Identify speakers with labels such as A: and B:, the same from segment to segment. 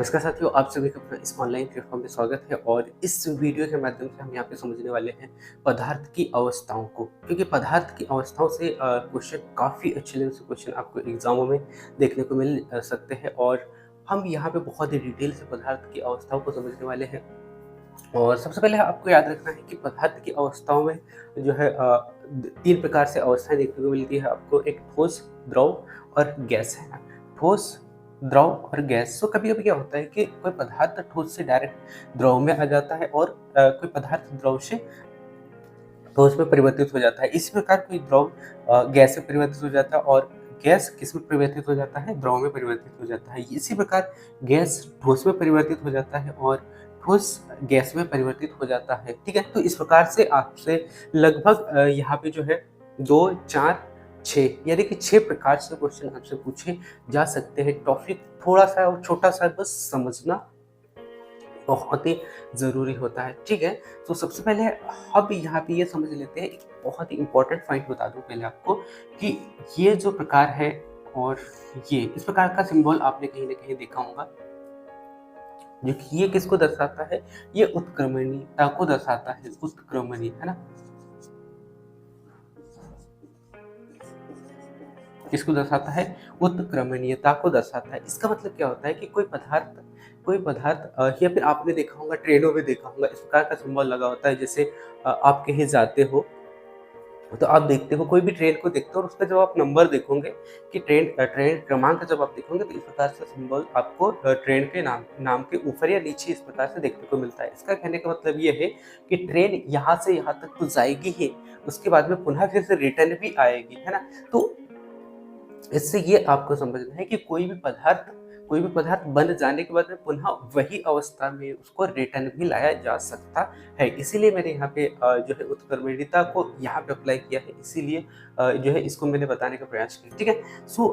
A: नमस्कार साथियों, आप सभी का अपना इस ऑनलाइन प्लेटफॉर्म पे स्वागत है। और इस वीडियो के माध्यम से हम यहाँ पे समझने वाले हैं पदार्थ की अवस्थाओं को, क्योंकि पदार्थ की अवस्थाओं से क्वेश्चन काफ़ी अच्छे लेवल से क्वेश्चन आपको एग्जामों में देखने को मिल सकते हैं। और हम यहाँ पे बहुत ही डिटेल से पदार्थ की अवस्थाओं को समझने वाले हैं। और सबसे पहले आपको याद रखना है कि पदार्थ की अवस्थाओं में जो है तीन प्रकार से अवस्थाएं देखने को मिलती है आपको। एक ठोस, द्रव और गैस है ना। ठोस, द्रव और गैस। तो कभी कभी क्या होता है कि कोई पदार्थ ठोस से डायरेक्ट द्रव में आ जाता है और कोई पदार्थ द्रव से ठोस में परिवर्तित हो जाता है। इसी प्रकार कोई द्रव गैस में परिवर्तित हो जाता है और गैस किस में परिवर्तित हो जाता है, द्रव में परिवर्तित हो जाता है। इसी प्रकार गैस ठोस में परिवर्तित हो जाता है और ठोस गैस में परिवर्तित हो जाता है। ठीक है, तो इस प्रकार से आपसे लगभग यहाँ पे जो है 2, 4, 6 यानी कि 6 प्रकार से क्वेश्चन आपसे पूछे जा सकते हैं। टॉपिक थोड़ा सा और छोटा सा बस समझना बहुत ही ज़रूरी होता है। ठीक है, तो सबसे पहले हम यहाँ पे ये समझ लेते हैं, एक बहुत ही इम्पोर्टेंट पॉइंट बता दूँ पहले आपको कि ये जो प्रकार है और ये इस प्रकार का सिंबल आपने कहीं न कहीं देखा होगा, जो कि ये किसको दर्शाता है, ये उत्क्रमणीयता को दर्शाता है। उत्क्रमणीय है ना, किसको दर्शाता है, उत्क्रमणीयता को दर्शाता है। इसका मतलब क्या होता है कि कोई पदार्थ या फिर आपने देखा होगा, ट्रेनों में देखा होगा, इस प्रकार का सिंबल लगा होता है। जैसे आप कहीं जाते हो तो आप देखते हो, कोई भी ट्रेन को देखते हो और उसका जब आप नंबर देखोगे कि ट्रेन क्रमांक जब आप देखोगे तो इस प्रकार से सिंबल आपको ट्रेन के नाम के ऊपर या नीचे इस प्रकार से देखने को मिलता है। इसका कहने का मतलब ये है कि ट्रेन यहाँ से यहाँ तक तो जाएगी ही, उसके बाद में पुनः फिर से रिटर्न भी आएगी, है ना। तो इससे ये आपको समझना है कि कोई भी पदार्थ बन जाने के बाद में पुनः वही अवस्था में उसको रिटर्न भी लाया जा सकता है। इसीलिए मैंने यहाँ पे जो है उत्क्रमणीयता को यहाँ पे अप्लाई किया है। इसीलिए जो है इसको मैंने बताने का प्रयास किया। ठीक है, सो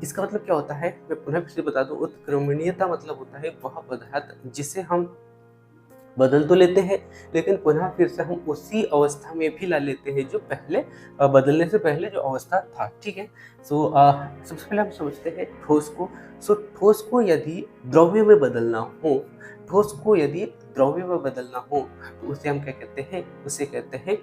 A: इसका मतलब क्या होता है, मैं पुनः फिर से बता दूं। उत्क्रमणीयता मतलब होता है वह पदार्थ जिसे हम बदल तो लेते हैं, लेकिन पुनः फिर से हम उसी अवस्था में भी ला लेते हैं जो पहले बदलने से पहले जो अवस्था था। ठीक है, सो सबसे पहले हम समझते हैं ठोस को। सो ठोस को यदि द्रव्य में बदलना हो, ठोस को यदि द्रव्य में बदलना हो तो उसे हम क्या कहते हैं, उसे कहते हैं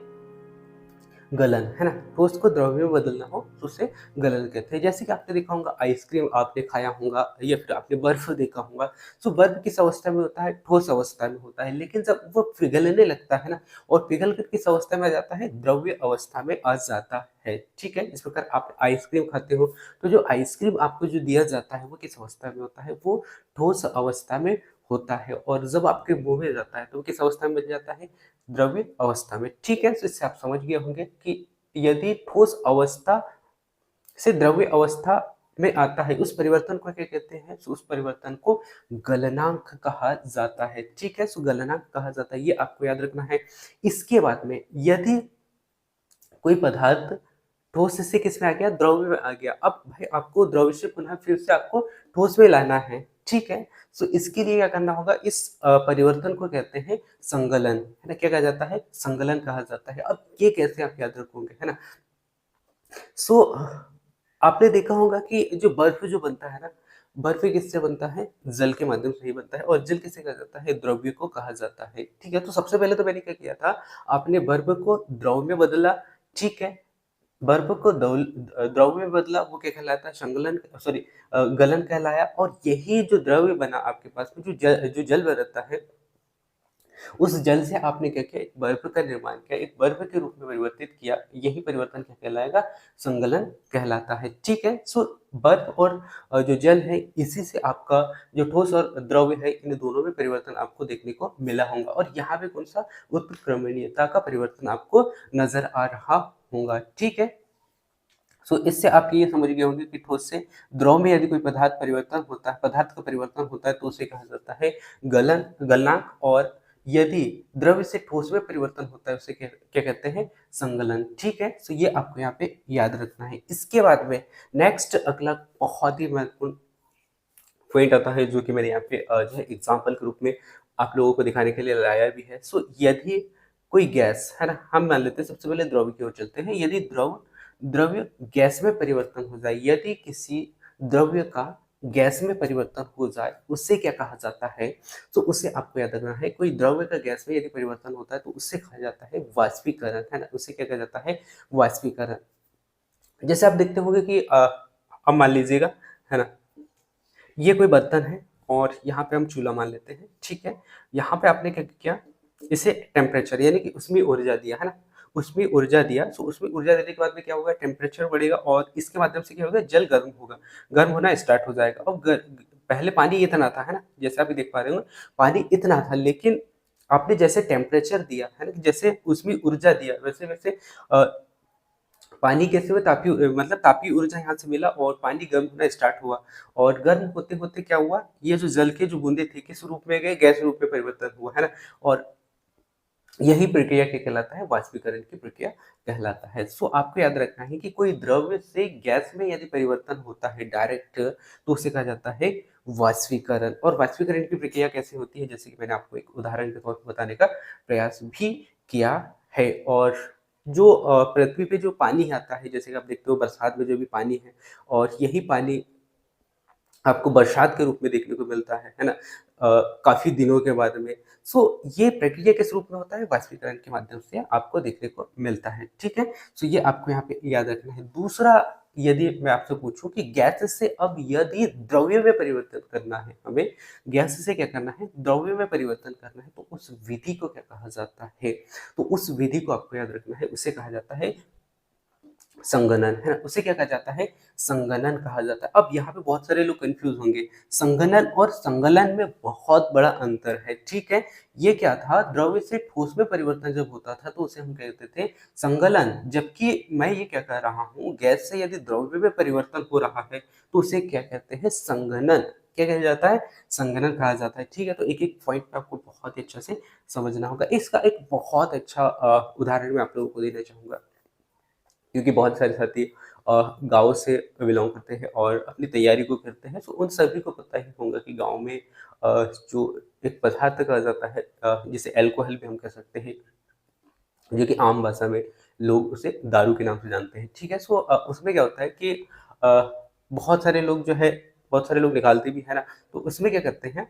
A: गलन, है ना। तो उसको द्रव्य में बदलना हो तो उसे गलन कहते हैं। जैसे कि आपने देखा होगा, आइसक्रीम आपने खाया होगा या फिर आपने बर्फ देखा होगा। तो बर्फ किस अवस्था में होता है, ठोस अवस्था में होता है। लेकिन जब वो पिघलने लगता है ना, और पिघल कर किस अवस्था में आ जाता है, द्रव्य अवस्था में आ जाता है। ठीक है, इस प्रकार आप आइसक्रीम खाते हो तो जो आइसक्रीम आपको जो दिया जाता है वो किस अवस्था में होता है, वो ठोस अवस्था में होता है। और जब आपके मुंह में जाता है तो वो किस अवस्था में बन जाता है, द्रव्य अवस्था में। ठीक है, तो इससे आप समझ गए होंगे कि यदि ठोस अवस्था से द्रव्य अवस्था में आता है, उस परिवर्तन को क्या कहते हैं, तो उस परिवर्तन को गलनांक कहा जाता है। ठीक है, सो गलनांक कहा जाता है, ये आपको याद रखना है। इसके बाद में यदि कोई पदार्थ ठोस से किस में आ गया, द्रव्य में आ गया, अब भाई आपको द्रव्य से पुनः फिर से आपको ठोस में लाना है। ठीक है, सो इसके लिए क्या करना होगा, इस परिवर्तन को कहते हैं संगलन, है ना। क्या कहा जाता है, संगलन कहा जाता है। अब ये कैसे आप याद रखोगे, है ना। सो आपने देखा होगा कि जो बर्फ जो बनता है ना, बर्फ किससे बनता है, जल के माध्यम से ही बनता है। और जल किसे कहा जाता है, द्रव्य को कहा जाता है। ठीक है, तो सबसे पहले तो मैंने क्या किया था, आपने बर्फ को द्रव में बदला। ठीक है, बर्फ को द्रव में बदला, वो क्या कहलाता है, संगलन, सॉरी गलन कहलाया। और यही जो द्रव्य बना आपके पास में, जो जल में रहता है, उस जल से आपने क्या किया, एक बर्फ का निर्माण किया, एक बर्फ के रूप में परिवर्तित किया। यही परिवर्तन क्या कहलाएगा, संगलन कहलाता है। ठीक है, सो बर्फ और जो जल है, इसी से आपका जो ठोस और द्रव्य है, इन दोनों में परिवर्तन आपको देखने को मिला होगा। और यहाँ पे कौन सा, उत्क्रमणीयता का परिवर्तन आपको नजर आ रहा होगा। ठीक है, सो इससे आप ये समझ गए होंगे कि ठोस से द्रव में यदि कोई पदार्थ का परिवर्तन होता है तो उसे कहा जाता है गलनांक। और यदि द्रव्य से ठोस में परिवर्तन होता है उसे क्या कहते हैं, संगलन। ठीक है, सो ये आपको यहाँ पे याद रखना है। इसके बाद में नेक्स्ट अगला बहुत ही महत्वपूर्ण पॉइंट आता है, जो कि मैंने यहाँ पे जो है एग्जाम्पल के रूप में आप लोगों को दिखाने के लिए लाया भी है। सो यदि कोई गैस, है ना, हम मान लेते हैं, सबसे पहले द्रव्य की ओर चलते हैं। यदि द्रव्य गैस में परिवर्तन हो जाए, यदि किसी द्रव्य का गैस में परिवर्तन हो जाए, उससे क्या कहा जाता है? तो उससे आपको याद रखना है, कोई द्रव्य का गैस में यदि परिवर्तन होता है तो उससे कहा जाता है वाष्पीकरण, है ना? उससे क्या कहा जाता है? वाष्पीकरण। जैसे आप देखते होंगे कि अब मान लीजिएगा, है ना? ये कोई बर्तन है और यहाँ पे हम चूल्हा मान लेते हैं, ठीक है? यहाँ पे आपने क्या किया, इसे टेम्परेचर यानी कि उसमें ऊर्जा दिया, है ना? उसमें ऊर्जा दिया, तो उसमें ऊर्जा देने के बाद में क्या होगा, टेम्परेचर बढ़ेगा और इसके माध्यम से क्या होगा, जल गर्म होगा, गर्म होना स्टार्ट हो जाएगा। अब पहले पानी इतना था, है ना? जैसे आप देख पा रहे हो, पानी इतना था, लेकिन आपने जैसे टेम्परेचर दिया, है ना? जैसे उसमें ऊर्जा दिया, वैसे वैसे पानी कैसे हुआ, मतलब तापीय ऊर्जा यहाँ से मिला और पानी गर्म होना स्टार्ट हुआ, और गर्म होते होते क्या हुआ, ये जो जल के जो बूंदे थे किस रूप में गए, गैस रूप में परिवर्तन हुआ, है ना? और यही प्रक्रिया क्या कहलाता है, वाष्पीकरण की प्रक्रिया कहलाता है। सो आपको याद रखना है कि कोई द्रव्य से गैस में यदि परिवर्तन होता है डायरेक्ट, तो उसे कहा जाता है वाष्पीकरण। और वाष्पीकरण की प्रक्रिया कैसे होती है, जैसे कि मैंने आपको एक उदाहरण के तौर पर बताने का प्रयास भी किया है। और जो पृथ्वी पे जो पानी आता है, जैसे कि आप देखते हो बरसात में जो भी पानी है, और यही पानी आपको बरसात के रूप में देखने को मिलता है ना? काफ़ी दिनों के बाद में। सो ये प्रक्रिया किस रूप में होता है? वाष्पीकरण के माध्यम से आपको देखने को मिलता है, ठीक है? सो ये आपको यहाँ पे याद रखना है। दूसरा, यदि मैं आपसे पूछूँ कि गैस से अब यदि द्रव्य में परिवर्तन करना है हमें, गैस से क्या करना है? द्रव्य में परिवर्तन करना है, तो उस विधि को क्या कहा जाता है? तो उस विधि को आपको याद रखना है, उसे कहा जाता है संगणन, है ना? उसे क्या कहा जाता है? संगणन कहा जाता है। अब यहाँ पे बहुत सारे लोग कंफ्यूज होंगे, संगणन और संकलन में बहुत बड़ा अंतर है, ठीक है? ये क्या था, द्रव्य से ठोस में परिवर्तन जब होता था तो उसे हम कहते थे संकलन, जबकि मैं ये क्या कह रहा हूँ, गैस से यदि द्रव्य में परिवर्तन हो रहा है तो उसे क्या कहते हैं? संगणन। क्या कहा जाता है? संगणन कहा जाता है, ठीक है? तो एक एक पॉइंट पे आपको बहुत ही अच्छा से समझना होगा। इसका एक बहुत अच्छा उदाहरण मैं आप लोगों को देना चाहूंगा, क्योंकि बहुत सारे साथी गाँव से बिलॉन्ग करते हैं और अपनी तैयारी को करते हैं, तो उन सभी को पता ही होगा कि गाँव में जो एक पदार्थ कहा जाता है, जिसे अल्कोहल भी हम कह सकते हैं, जो कि आम भाषा में लोग उसे दारू के नाम से जानते हैं, ठीक है? सो उसमें क्या होता है कि अ, बहुत सारे लोग जो है, बहुत सारे लोग निकालते भी है ना, तो उसमें क्या करते हैं,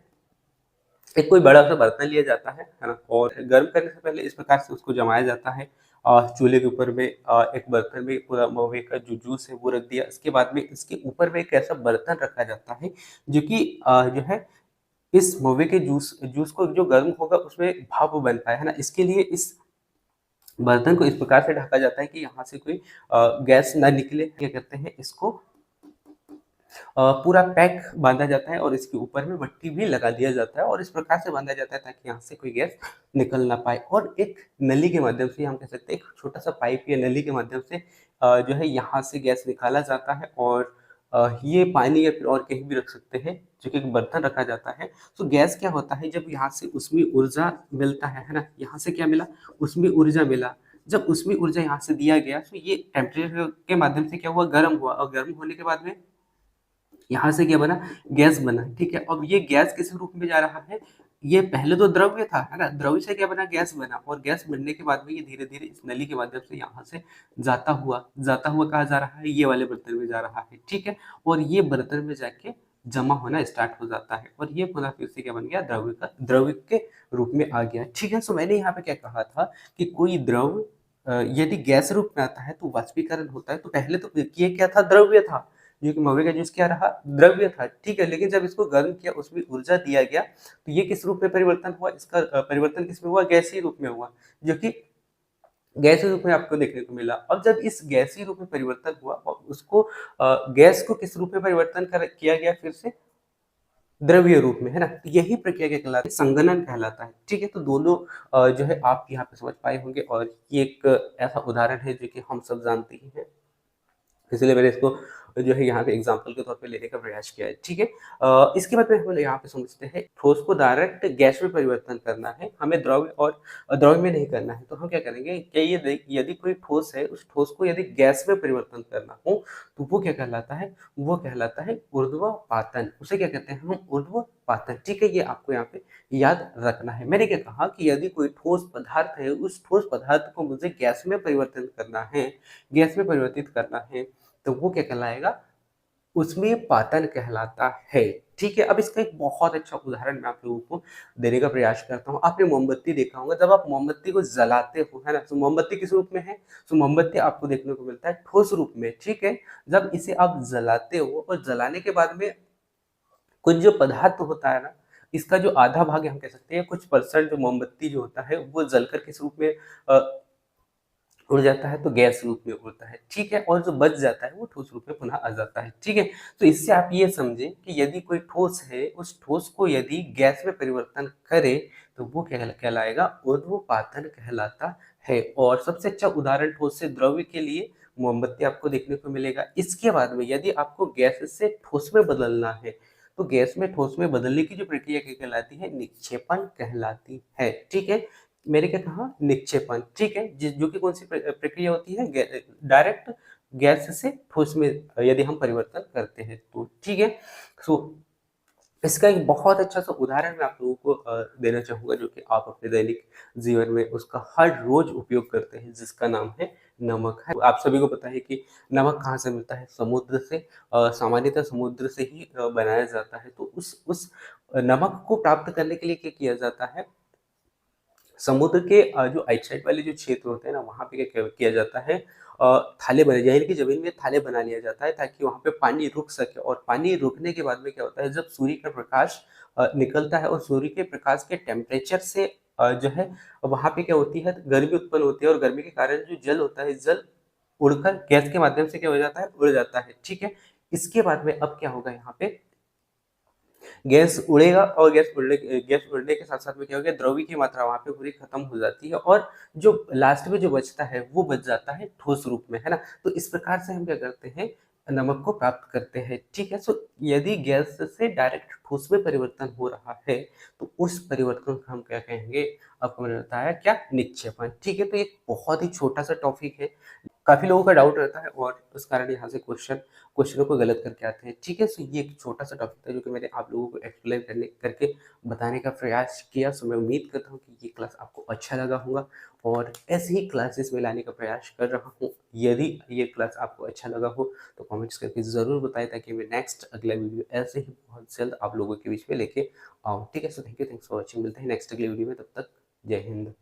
A: एक कोई बड़ा-सा बर्तन लिया जाता है ना? और गर्म करने से पहले इस प्रकार से उसको जमाया जाता है। चूल्हे के ऊपर में एक बर्तन में पूरा महुए का जो जूस है वो रख दिया। इसके बाद में इसके ऊपर में एक ऐसा बर्तन रखा जाता है जो कि जो है इस महुए के जूस जूस को जो गर्म होगा उसमें भाप बन पाए, है ना? इसके लिए इस बर्तन को इस प्रकार से ढका जाता है कि यहाँ से कोई गैस ना निकले। क्या कहते हैं इसको, पूरा पैक बाँधा जाता है और इसके ऊपर में भट्टी भी लगा दिया जाता है और इस प्रकार से बाँधा जाता है ताकि यहाँ से कोई गैस निकल ना पाए। और एक नली के माध्यम से, हम कह सकते हैं एक छोटा-सा पाइप या नली के माध्यम से जो है यहाँ से गैस निकाला जाता है, और ये पानी या फिर और कहीं भी रख सकते हैं, जो कि एक बर्तन रखा जाता है। तो गैस क्या होता है, जब यहाँ से उसमें ऊर्जा मिलता है ना? यहाँ से क्या मिला? उसमें ऊर्जा मिला। जब उसमें ऊर्जा यहाँ से दिया गया तो ये टेम्परेचर के माध्यम से क्या हुआ? गर्म हुआ, और गर्म होने के बाद में यहाँ से क्या बना? गैस बना, ठीक है? अब ये गैस किस रूप में जा रहा है? ये पहले तो द्रव्य था, है ना? द्रव्य से क्या बना? गैस बना, और गैस बनने के बाद में ये धीरे-धीरे इस नली के माध्यम से यहाँ से जाता हुआ कहाँ जा रहा है? ये वाले बर्तन में जा रहा है, ठीक है? और ये बर्तन में जाके जमा होना स्टार्ट हो जाता है, और ये पुनः फिर से क्या बन गया? द्रव्य के रूप में आ गया, ठीक है? सो मैंने यहाँ पे क्या कहा था कि कोई द्रव्य यदि गैस रूप में आता है तो वाष्पीकरण होता है। तो पहले तो ये क्या था? द्रव्य था। जो कि महुए का जूस क्या रहा? द्रव्य था, ठीक है? लेकिन जब इसको गर्म किया, उसमें ऊर्जा दिया गया, तो ये किस रूप में परिवर्तन हुआ? इसका परिवर्तन किसमें हुआ? गैसीय रूप में हुआ, जो कि गैसीय रूप में आपको देखने को मिला। अब जब इस गैसीय रूप में परिवर्तन हुआ और उसको गैस को किस रूप में परिवर्तन किया गया फिर से? द्रव्य रूप में, है ना? तो यही प्रक्रिया क्या कहलाता है? संगणन कहलाता है, ठीक है? तो दोनों जो है आप यहाँ पे समझ पाए होंगे, और ये एक ऐसा उदाहरण है जो कि हम सब जानते ही हैं। इसलिए मैंने इसको जो है यहाँ पे एग्जाम्पल के तौर पे लेने का प्रयास किया है, ठीक है? इसके बाद में हम यहाँ पे समझते हैं, ठोस को डायरेक्ट गैस में परिवर्तन करना है, हमें द्रव्य और द्रव्य में नहीं करना है। तो हम क्या करेंगे कि ये यदि कोई ठोस है, उस ठोस को यदि गैस में परिवर्तन करना हो तो वो क्या कहलाता है? वो कहलाता है ऊर्ध्वपातन। उसे क्या कहते हैं हम? ऊर्ध्वपातन, ठीक है? ये आपको यहाँ पे याद रखना है। मैंने क्या कहा कि यदि कोई ठोस पदार्थ है, उस ठोस पदार्थ को मुझे गैस में परिवर्तित करना है, तो वो क्या कहलाएगा? उसमें ये पातन कहलाता है। ठीक है, अब इसका एक बहुत अच्छा उदाहरण मैं आप लोगों को देने का प्रयास करता हूँ। आपने मोमबत्ती देखा होगा, जब आप मोमबत्ती को जलाते हो, है ना? तो मोमबत्ती किस रूप में है? तो मोमबत्ती आपको देखने को मिलता है ठोस रूप में, ठीक है? जब इसे आप जलाते हो और जलाने के बाद में कुछ जो पदार्थ होता है ना, इसका जो आधा भाग हम कह सकते हैं, कुछ परसेंट जो मोमबत्ती जो होता है, वो जलकर किस रूप में अ, उड़ जाता है, तो गैस रूप में उड़ता है, ठीक है? और जो बच जाता है वो ठोस रूप में पुनः आ जाता है, ठीक है? तो इससे आप ये समझें कि यदि कोई ठोस है, उस ठोस को यदि गैस में परिवर्तन करे, तो वो क्या कहलाएगा? ऊर्ध्वपातन कहलाता है। और सबसे अच्छा उदाहरण ठोस से द्रव्य के लिए मोमबत्ती आपको देखने को मिलेगा। इसके बाद में यदि आपको गैस से ठोस में बदलना है, तो गैस में ठोस में बदलने की जो प्रक्रिया क्या कहलाती है? निक्षेपण कहलाती है, ठीक है? मैंने क्या कहा? निक्षेपण, ठीक है? जो कि कौन-सी प्रक्रिया होती है? डायरेक्ट गैस से ठोस में यदि हम परिवर्तन करते हैं तो, ठीक है? सो इसका एक बहुत अच्छा-सा उदाहरण मैं आप लोगों को देना चाहूँगा, जो कि आप अपने दैनिक जीवन में उसका हर रोज़ उपयोग करते हैं, जिसका नाम है नमक है। आप सभी को पता है कि नमक कहाँ से मिलता है? समुद्र से। सामान्यतः समुद्र से ही बनाया जाता है। तो उस नमक को प्राप्त करने के लिए क्या किया जाता है? समुद्र के जो आइट वाले जो क्षेत्र होते हैं ना, वहाँ पे क्या किया जाता है? थाले बनाए यानी कि ज़मीन में थाले बना लिया जाता है, ताकि वहाँ पे पानी रुक सके। और पानी रुकने के बाद में क्या होता है, जब सूर्य का प्रकाश निकलता है और सूर्य के प्रकाश के टेम्परेचर से जो है वहाँ पे क्या होती है, गर्मी उत्पन्न होती है। और गर्मी के कारण जो जल होता है, जल उड़कर गैस के माध्यम से क्या हो जाता है? उड़ जाता है, ठीक है? इसके बाद में अब क्या होगा यहाँ पे? गैस उड़ेगा और गैस उड़ने के साथ-साथ में क्या हो गया, द्रव्य की मात्रा वहाँ पे पूरी खत्म हो जाती है, और जो लास्ट में जो बचता है वो बच जाता है ठोस रूप में, है ना? तो इस प्रकार से हम क्या करते हैं, नमक को प्राप्त करते हैं, ठीक है? सो यदि गैस से डायरेक्ट ठोस में परिवर्तन हो रहा है, तो उस परिवर्तन को हम क्या कहेंगे? आपको मैंने बताया क्या? निक्षेपण, ठीक है? तो एक बहुत ही छोटा-सा टॉपिक है। काफ़ी लोगों का डाउट रहता है, और उस कारण यहाँ से क्वेश्चनों को गलत करके आते हैं। ठीक है? सो ये एक छोटा-सा टॉपिक था, जो कि मैंने आप लोगों को एक्सप्लेन करके बताने का प्रयास किया। सो मैं उम्मीद करता हूँ कि ये क्लास आपको अच्छा लगा होगा, और ऐसे ही क्लासेस में लाने का प्रयास कर रहा हूँ। यदि ये क्लास आपको अच्छा लगा हो, तो कमेंट्स करके ज़रूर बताएँ, ताकि मैं नेक्स्ट अगला वीडियो ऐसे ही बहुत जल्द आप लोगों के बीच में लेके आऊँ। ठीक है? So thanks for watching. मिलते हैं नेक्स्ट अगले वीडियो में, तब तक जय हिंद।